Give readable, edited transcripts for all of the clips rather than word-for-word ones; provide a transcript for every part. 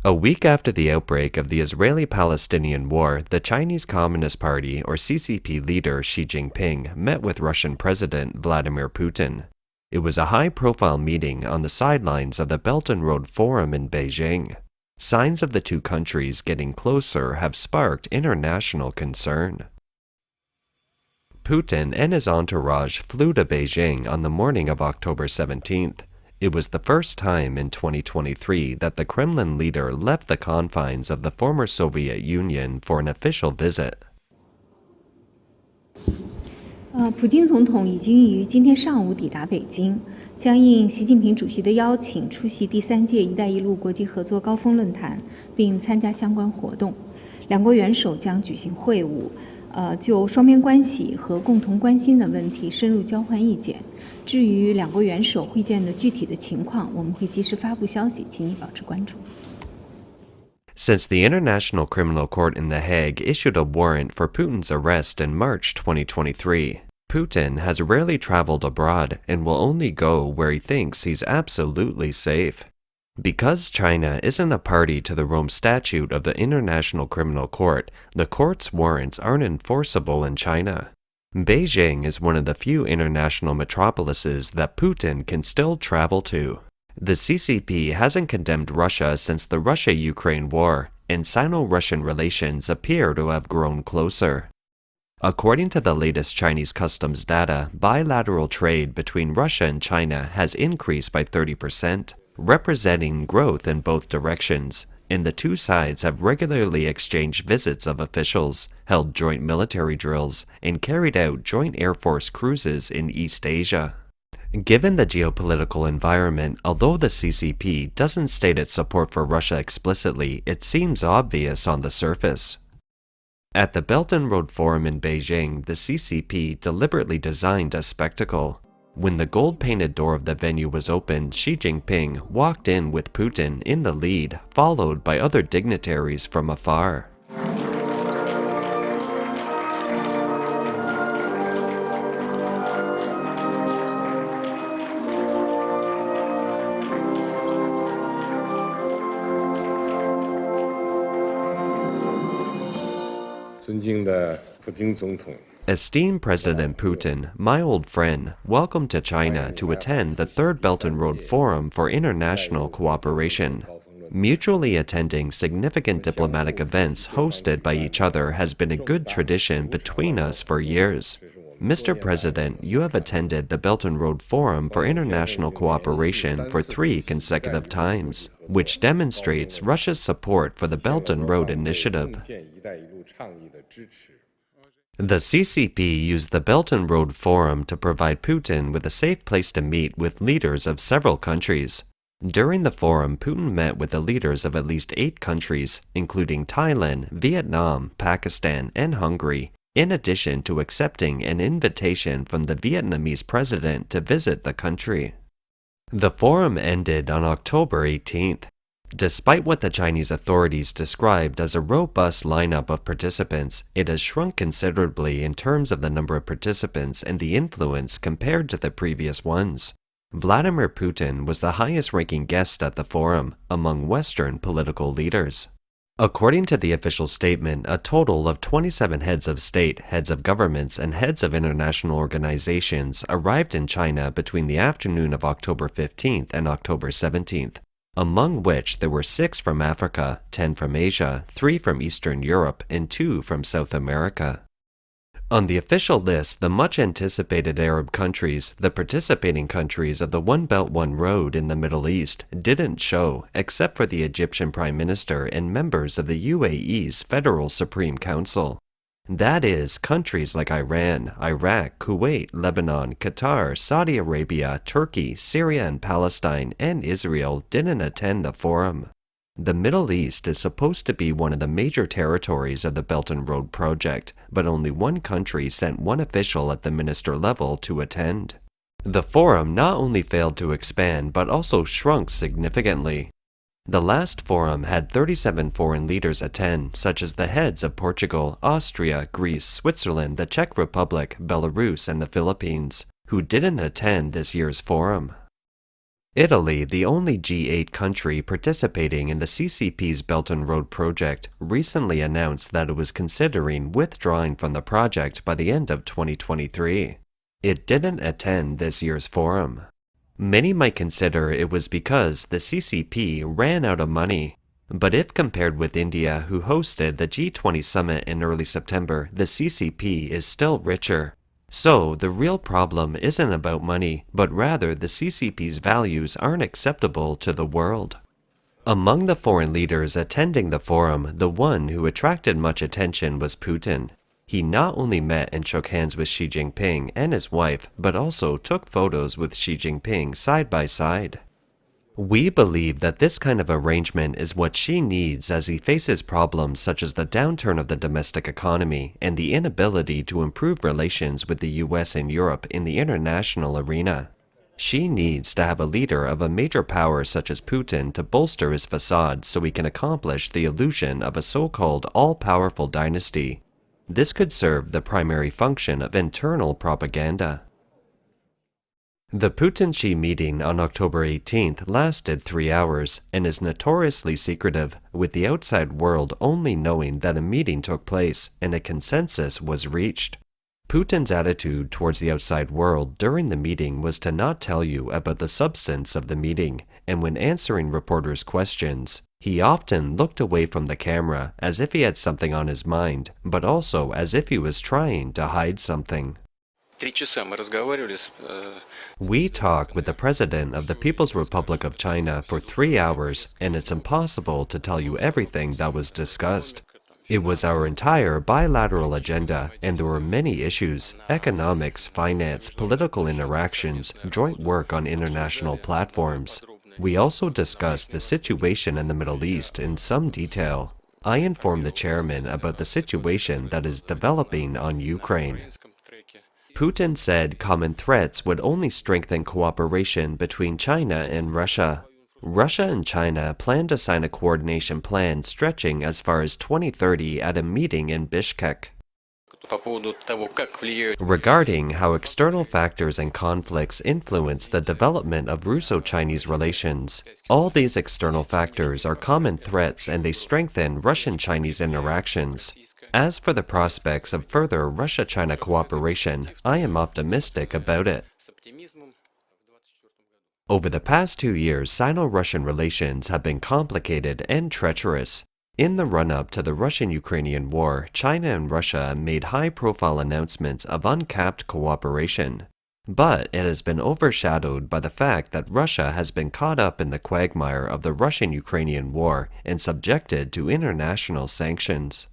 A week after the outbreak of the Israeli-Palestinian war, the Chinese Communist Party or CCP leader Xi Jinping met with Russian President Vladimir Putin. It was a high-profile meeting on the sidelines of the Belt and Road Forum in Beijing. Signs of the two countries getting closer have sparked international concern. Putin and his entourage flew to Beijing on the morning of October 17th. It was the first time in 2023 that the Kremlin leader left the confines of the former Soviet Union for an official visit. 普京总统已经于今天上午抵达北京，将应习近平主席的邀请出席第3届“一带一路”国际合作高峰论坛，并参加相关活动。两国元首将举行会晤。就双边关系和共同关心的问题深入交换意见。至于两国元首会见的具体的情况，我们会及时发布消息，请你保持关注。Since the International Criminal Court in The Hague issued a warrant for Putin's arrest in March 2023, Putin has rarely traveled abroad and will only go where he thinks he's absolutely safe. Because China isn't a party to the Rome Statute of the International Criminal Court, the court's warrants aren't enforceable in China. Beijing is one of the few international metropolises that Putin can still travel to. The CCP hasn't condemned Russia since the Russia-Ukraine war, and Sino-Russian relations appear to have grown closer. According to the latest Chinese customs data, bilateral trade between Russia and China has increased by 30%. Representing growth in both directions, and the two sides have regularly exchanged visits of officials, held joint military drills, and carried out joint Air Force cruises in East Asia. Given the geopolitical environment, although the CCP doesn't state its support for Russia explicitly, it seems obvious on the surface. At the Belt and Road Forum in Beijing, the CCP deliberately designed a spectacle. When the gold-painted door of the venue was opened, Xi Jinping walked in with Putin in the lead, followed by other dignitaries from afar. Esteemed President Putin, my old friend, welcome to China to attend the Third Belt and Road Forum for International Cooperation. Mutually attending significant diplomatic events hosted by each other has been a good tradition between us for years. Mr. President, you have attended the Belt and Road Forum for International Cooperation for 3 consecutive times, which demonstrates Russia's support for the Belt and Road Initiative. The CCP used the Belt and Road Forum to provide Putin with a safe place to meet with leaders of several countries. During the forum, Putin met with the leaders of at least 8 countries, including Thailand, Vietnam, Pakistan, and Hungary, in addition to accepting an invitation from the Vietnamese president to visit the country. The forum ended on October 18th. Despite what the Chinese authorities described as a robust lineup of participants, it has shrunk considerably in terms of the number of participants and the influence compared to the previous ones. Vladimir Putin was the highest-ranking guest at the forum among Western political leaders. According to the official statement, a total of 27 heads of state, heads of governments, and heads of international organizations arrived in China between the afternoon of October 15th and October 17th. Among which there were 6 from Africa, 10 from Asia, 3 from Eastern Europe, and 2 from South America. On the official list, the much-anticipated Arab countries, the participating countries of the One Belt One Road in the Middle East, didn't show, except for the Egyptian Prime Minister and members of the UAE's Federal Supreme Council. That is, countries like Iran, Iraq, Kuwait, Lebanon, Qatar, Saudi Arabia, Turkey, Syria and Palestine, and Israel didn't attend the forum. The Middle East is supposed to be one of the major territories of the Belt and Road project, but only one country sent one official at the minister level to attend. The forum not only failed to expand, but also shrunk significantly. The last forum had 37 foreign leaders attend, such as the heads of Portugal, Austria, Greece, Switzerland, the Czech Republic, Belarus, and the Philippines, who didn't attend this year's forum. Italy, the only G8 country participating in the CCP's Belt and Road project, recently announced that it was considering withdrawing from the project by the end of 2023. It didn't attend this year's forum. Many might consider it was because the CCP ran out of money. But if compared with India, who hosted the G20 summit in early September, the CCP is still richer. So, the real problem isn't about money, but rather the CCP's values aren't acceptable to the world. Among the foreign leaders attending the forum, the one who attracted much attention was Putin. He not only met and shook hands with Xi Jinping and his wife, but also took photos with Xi Jinping side by side. We believe that this kind of arrangement is what Xi needs as he faces problems such as the downturn of the domestic economy and the inability to improve relations with the US and Europe in the international arena. Xi needs to have a leader of a major power such as Putin to bolster his facade so he can accomplish the illusion of a so-called all-powerful dynasty. This could serve the primary function of internal propaganda. The Putin-Xi meeting on October 18th lasted 3 hours and is notoriously secretive, with the outside world only knowing that a meeting took place and a consensus was reached. Putin's attitude towards the outside world during the meeting was to not tell you about the substance of the meeting, and when answering reporters' questions, he often looked away from the camera as if he had something on his mind, but also as if he was trying to hide something. We talked with the President of the People's Republic of China for 3 hours, and it's impossible to tell you everything that was discussed. It was our entire bilateral agenda, and there were many issues: economics, finance, political interactions, joint work on international platforms. We also discussed the situation in the Middle East in some detail. I informed the chairman about the situation that is developing on Ukraine. Putin said common threats would only strengthen cooperation between China and Russia. Russia and China plan to sign a coordination plan stretching as far as 2030 at a meeting in Bishkek. Regarding how external factors and conflicts influence the development of Russo-Chinese relations, all these external factors are common threats and they strengthen Russian-Chinese interactions. As for the prospects of further Russia-China cooperation, I am optimistic about it. Over the past 2 years, Sino-Russian relations have been complicated and treacherous. In the run-up to the Russian-Ukrainian war, China and Russia made high-profile announcements of uncapped cooperation. But it has been overshadowed by the fact that Russia has been caught up in the quagmire of the Russian-Ukrainian war and subjected to international sanctions.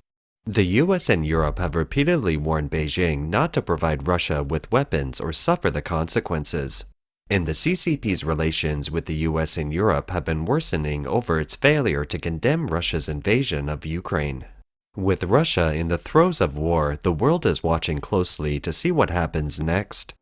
The US and Europe have repeatedly warned Beijing not to provide Russia with weapons or suffer the consequences. And the CCP's relations with the US and Europe have been worsening over its failure to condemn Russia's invasion of Ukraine. With Russia in the throes of war, the world is watching closely to see what happens next.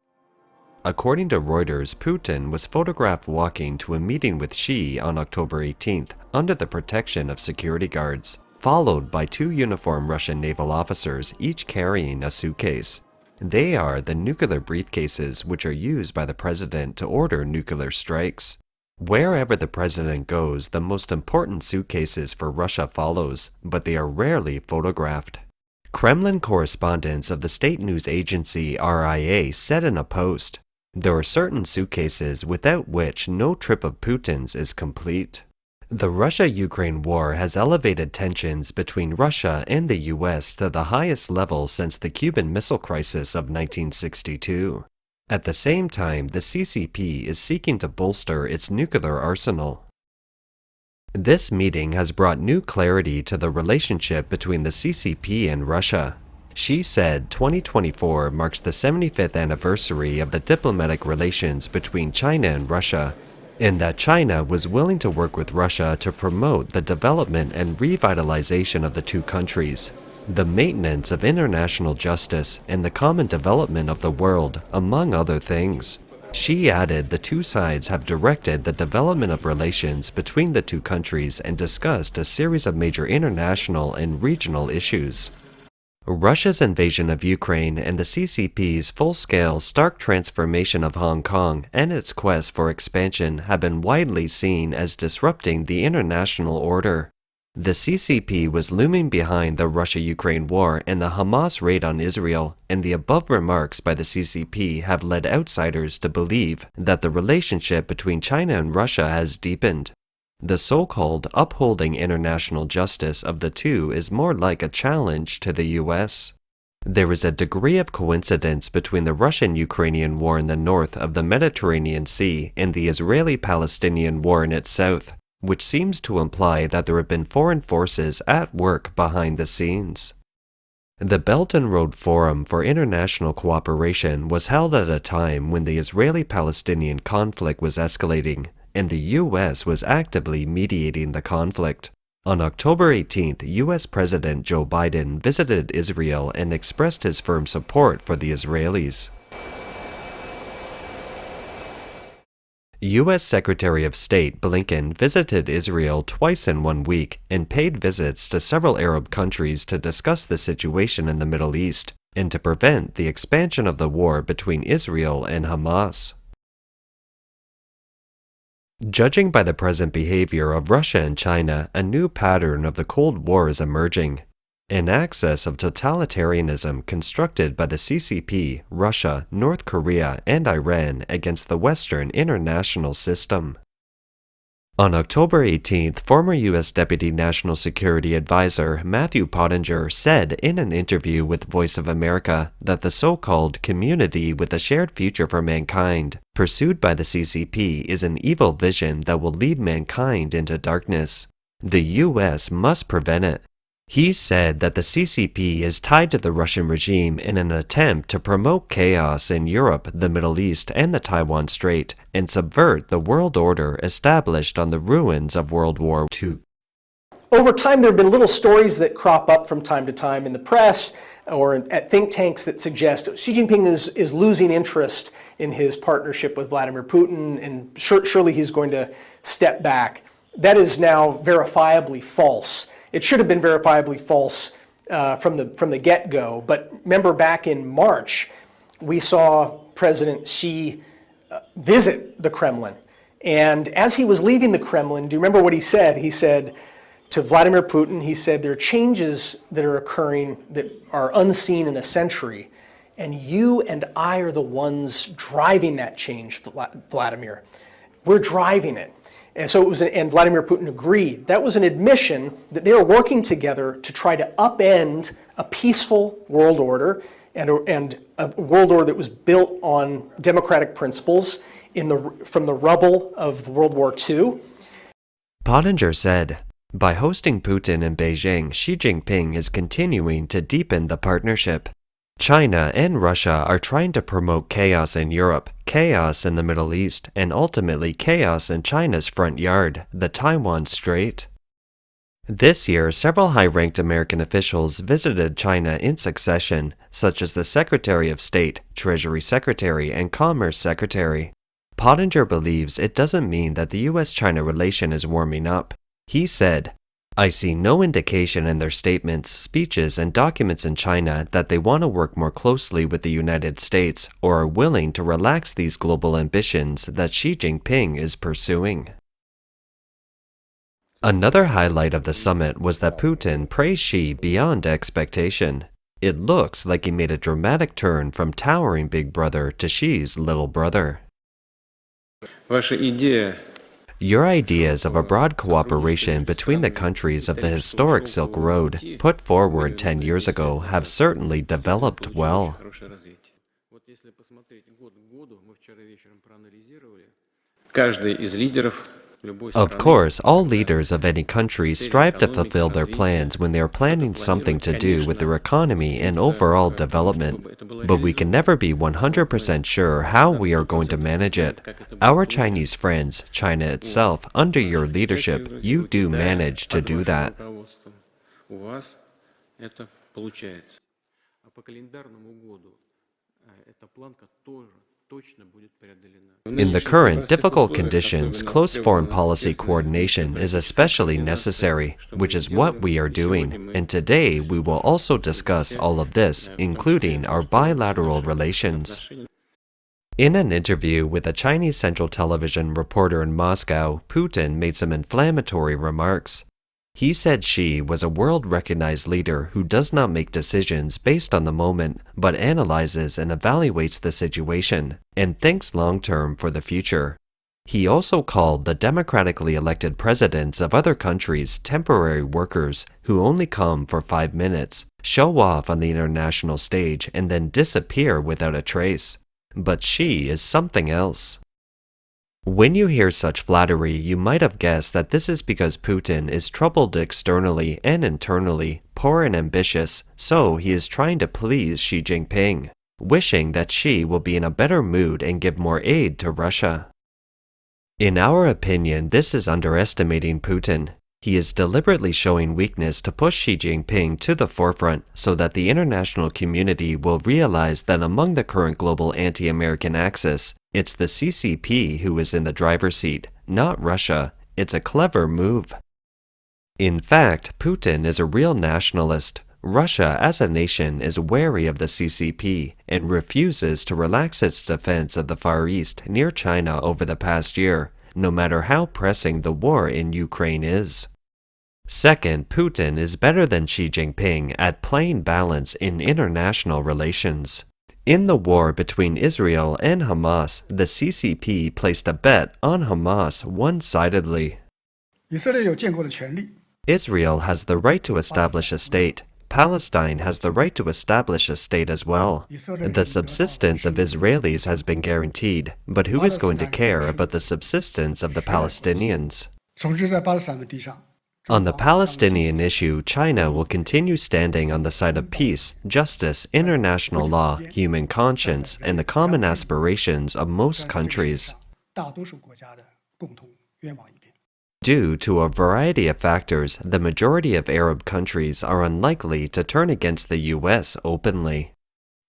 According to Reuters, Putin was photographed walking to a meeting with Xi on October 18th under the protection of security guards, followed by 2 uniformed Russian naval officers, each carrying a suitcase. They are the nuclear briefcases which are used by the president to order nuclear strikes. Wherever the president goes, the most important suitcases for Russia follows, but they are rarely photographed. Kremlin correspondents of the state news agency RIA said in a post, "There are certain suitcases without which no trip of Putin's is complete." The Russia-Ukraine war has elevated tensions between Russia and the US to the highest level since the Cuban Missile Crisis of 1962. At the same time, the CCP is seeking to bolster its nuclear arsenal. This meeting has brought new clarity to the relationship between the CCP and Russia. Xi said 2024 marks the 75th anniversary of the diplomatic relations between China and Russia, and that China was willing to work with Russia to promote the development and revitalization of the two countries, the maintenance of international justice, and the common development of the world, among other things. Xi added the two sides have directed the development of relations between the two countries and discussed a series of major international and regional issues. Russia's invasion of Ukraine and the CCP's full-scale, stark transformation of Hong Kong and its quest for expansion have been widely seen as disrupting the international order. The CCP was looming behind the Russia-Ukraine war and the Hamas raid on Israel, and the above remarks by the CCP have led outsiders to believe that the relationship between China and Russia has deepened. The so-called upholding international justice of the two is more like a challenge to the US. There is a degree of coincidence between the Russian-Ukrainian war in the north of the Mediterranean Sea and the Israeli-Palestinian war in its south, which seems to imply that there have been foreign forces at work behind the scenes. The Belt and Road Forum for International Cooperation was held at a time when the Israeli-Palestinian conflict was escalating, and the U.S. was actively mediating the conflict. On October 18th, U.S. President Joe Biden visited Israel and expressed his firm support for the Israelis. U.S. Secretary of State Blinken visited Israel twice in 1 week and paid visits to several Arab countries to discuss the situation in the Middle East and to prevent the expansion of the war between Israel and Hamas. Judging by the present behavior of Russia and China, a new pattern of the Cold War is emerging. An axis of totalitarianism constructed by the CCP, Russia, North Korea, and Iran against the Western international system. On October 18th, former U.S. Deputy National Security Advisor Matthew Pottinger said in an interview with Voice of America that the so-called community with a shared future for mankind, pursued by the CCP, is an evil vision that will lead mankind into darkness. The U.S. must prevent it. He said that the CCP is tied to the Russian regime in an attempt to promote chaos in Europe, the Middle East, and the Taiwan Strait, and subvert the world order established on the ruins of World War II. Over time, there have been little stories that crop up from time to time in the press or at think tanks that suggest Xi Jinping is losing interest in his partnership with Vladimir Putin, and surely he's going to step back. That is now verifiably false. It should have been verifiably false from the get-go. But remember, back in March, we saw President Xi visit the Kremlin. And as he was leaving the Kremlin, do you remember what he said? He said to Vladimir Putin, he said, there are changes that are occurring that are unseen in a century. And you and I are the ones driving that change, Vladimir. We're driving it. And so it was, and Vladimir Putin agreed. That was an admission that they were working together to try to upend a peaceful world order and a world order that was built on democratic principles from the rubble of World War II. Pottinger said, by hosting Putin in Beijing, Xi Jinping is continuing to deepen the partnership. China and Russia are trying to promote chaos in Europe, chaos in the Middle East, and ultimately chaos in China's front yard, the Taiwan Strait. This year, several high-ranked American officials visited China in succession, such as the Secretary of State, Treasury Secretary, and Commerce Secretary. Pottinger believes it doesn't mean that the U.S.-China relation is warming up. He said, I see no indication in their statements, speeches, and documents in China that they want to work more closely with the United States or are willing to relax these global ambitions that Xi Jinping is pursuing. Another highlight of the summit was that Putin praised Xi beyond expectation. It looks like he made a dramatic turn from towering big brother to Xi's little brother. Your ideas of a broad cooperation between the countries of the historic Silk Road, put forward 10 years ago, have certainly developed well. Of course, all leaders of any country strive to fulfill their plans when they are planning something to do with their economy and overall development. But we can never be 100% sure how we are going to manage it. Our Chinese friends, China itself, under your leadership, you do manage to do that. In the current difficult conditions, close foreign policy coordination is especially necessary, which is what we are doing. And today, we will also discuss all of this, including our bilateral relations. In an interview with a Chinese Central Television reporter in Moscow, Putin made some inflammatory remarks. He said Xi was a world-recognized leader who does not make decisions based on the moment, but analyzes and evaluates the situation, and thinks long-term for the future. He also called the democratically elected presidents of other countries temporary workers who only come for 5 minutes, show off on the international stage, and then disappear without a trace. But Xi is something else. When you hear such flattery, you might have guessed that this is because Putin is troubled externally and internally, poor and ambitious, so he is trying to please Xi Jinping, wishing that Xi will be in a better mood and give more aid to Russia. In our opinion, this is underestimating Putin. He is deliberately showing weakness to push Xi Jinping to the forefront so that the international community will realize that among the current global anti-American axis, it's the CCP who is in the driver's seat, not Russia. It's a clever move. In fact, Putin is a real nationalist. Russia as a nation is wary of the CCP and refuses to relax its defense of the Far East near China over the past year, no matter how pressing the war in Ukraine is. Second, Putin is better than Xi Jinping at playing balance in international relations. In the war between Israel and Hamas, the CCP placed a bet on Hamas one-sidedly. Israel has the right to establish a state. Palestine has the right to establish a state as well. The subsistence of Israelis has been guaranteed, but who is going to care about the subsistence of the Palestinians? On the Palestinian issue, China will continue standing on the side of peace, justice, international law, human conscience, and the common aspirations of most countries. Due to a variety of factors, the majority of Arab countries are unlikely to turn against the US openly.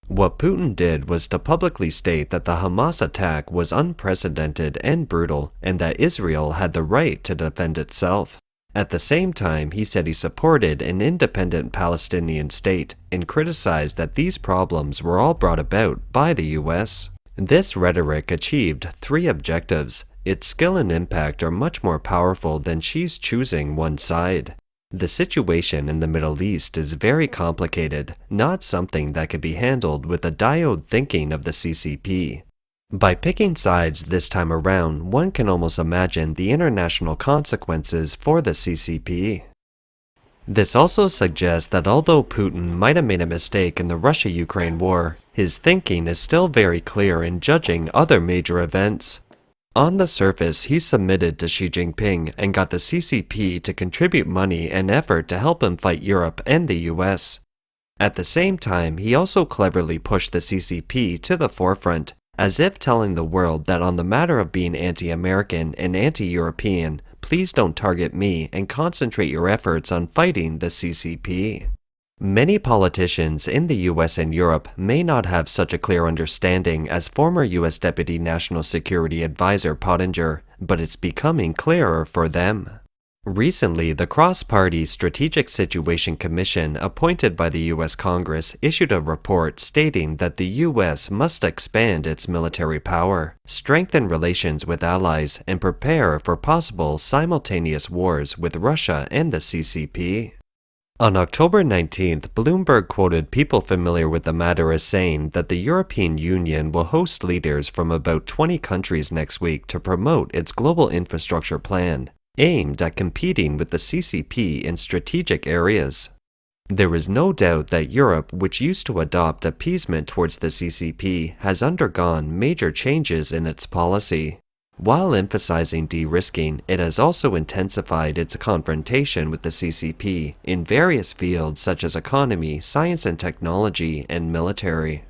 What Putin did was to publicly state that the Hamas attack was unprecedented and brutal, and that Israel had the right to defend itself. At the same time, he said he supported an independent Palestinian state and criticized that these problems were all brought about by the US. This rhetoric achieved 3 objectives. Its skill and impact are much more powerful than Xi's choosing one side. The situation in the Middle East is very complicated, not something that can be handled with the diode thinking of the CCP. By picking sides this time around, one can almost imagine the international consequences for the CCP. This also suggests that although Putin might have made a mistake in the Russia-Ukraine war, his thinking is still very clear in judging other major events. On the surface, he submitted to Xi Jinping and got the CCP to contribute money and effort to help him fight Europe and the US. At the same time, he also cleverly pushed the CCP to the forefront, as if telling the world that on the matter of being anti-American and anti-European, please don't target me and concentrate your efforts on fighting the CCP. Many politicians in the US and Europe may not have such a clear understanding as former US Deputy National Security Advisor Pottinger, but it's becoming clearer for them. Recently, the Cross-Party Strategic Situation Commission appointed by the US Congress issued a report stating that the US must expand its military power, strengthen relations with allies, and prepare for possible simultaneous wars with Russia and the CCP. On October 19th, Bloomberg quoted people familiar with the matter as saying that the European Union will host leaders from about 20 countries next week to promote its global infrastructure plan, aimed at competing with the CCP in strategic areas. There is no doubt that Europe, which used to adopt appeasement towards the CCP, has undergone major changes in its policy. While emphasizing de-risking, it has also intensified its confrontation with the CCP in various fields such as economy, science and technology, and military.